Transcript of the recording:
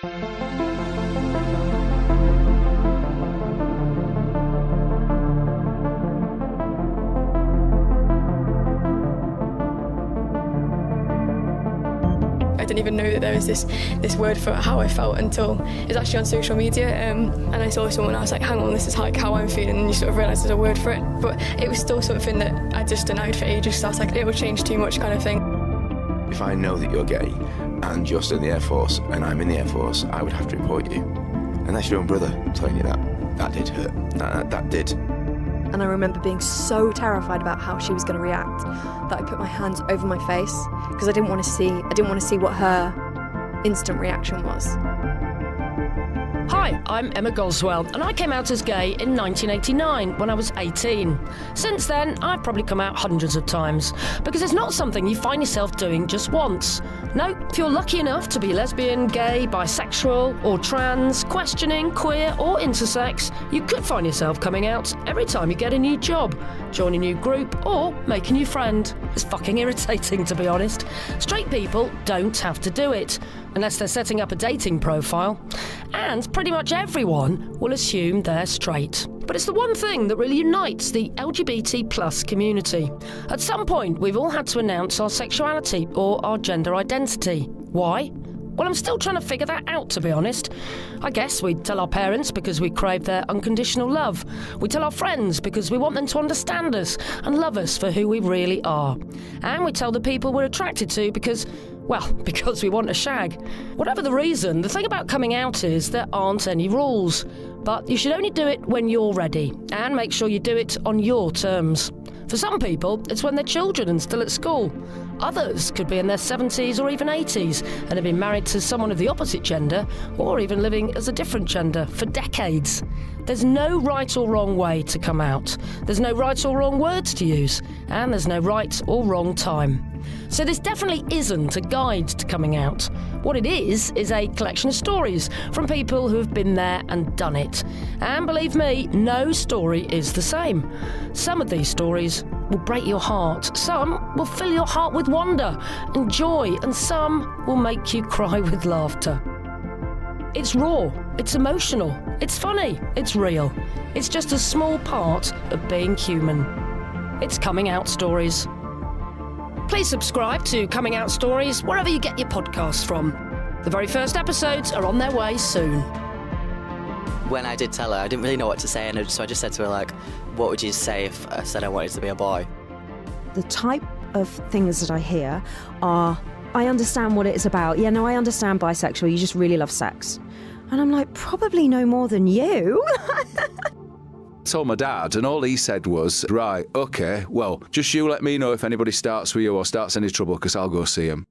I didn't even know that there was this word for how I felt until it was actually on social media, and I saw someone, I was like, hang on, this is like how I'm feeling, and you sort of realise there's a word for it, but it was still something that I just denied for ages, so I was like, it will change too much kind of thing. If I know that you're gay and you're still in the Air Force and I'm in the Air Force, I would have to report you. And that's your own brother telling you that. That did hurt. That did. And I remember being so terrified about how she was going to react that I put my hands over my face because I didn't want to see what her instant reaction was. Hi, I'm Emma Goswell, and I came out as gay in 1989 when I was 18. Since then, I've probably come out hundreds of times, because it's not something you find yourself doing just once. No, if you're lucky enough to be lesbian, gay, bisexual, or trans, questioning, queer, or intersex, you could find yourself coming out every time you get a new job, join a new group, or make a new friend. It's fucking irritating, to be honest. Straight people don't have to do it, unless they're setting up a dating profile. And pretty much everyone will assume they're straight. But it's the one thing that really unites the LGBT plus community. At some point, we've all had to announce our sexuality or our gender identity. Why? Well, I'm still trying to figure that out, to be honest. I guess we tell our parents because we crave their unconditional love. We tell our friends because we want them to understand us and love us for who we really are. And we tell the people we're attracted to because we want a shag. Whatever the reason, the thing about coming out is there aren't any rules. But you should only do it when you're ready, and make sure you do it on your terms. For some people, it's when they're children and still at school. Others could be in their 70s or even 80s and have been married to someone of the opposite gender, or even living as a different gender for decades. There's no right or wrong way to come out. There's no right or wrong words to use, and there's no right or wrong time. So this definitely isn't a guide to coming out. What it is a collection of stories from people who have been there and done it. And believe me, no story is the same. Some of these stories will break your heart, some will fill your heart with wonder and joy, and some will make you cry with laughter. It's raw, it's emotional, it's funny, it's real. It's just a small part of being human. It's Coming Out Stories. Please subscribe to Coming Out Stories wherever you get your podcasts from. The very first episodes are on their way soon. When I did tell her, I didn't really know what to say, and so I just said to her, like, what would you say if I said I wanted to be a boy? The type of things that I hear are, I understand what it is about. Yeah, no, I understand bisexual, you just really love sex. And I'm like, probably no more than you. Told my dad, and all he said was, right, okay, well, just you let me know if anybody starts with you or starts any trouble, because I'll go see him.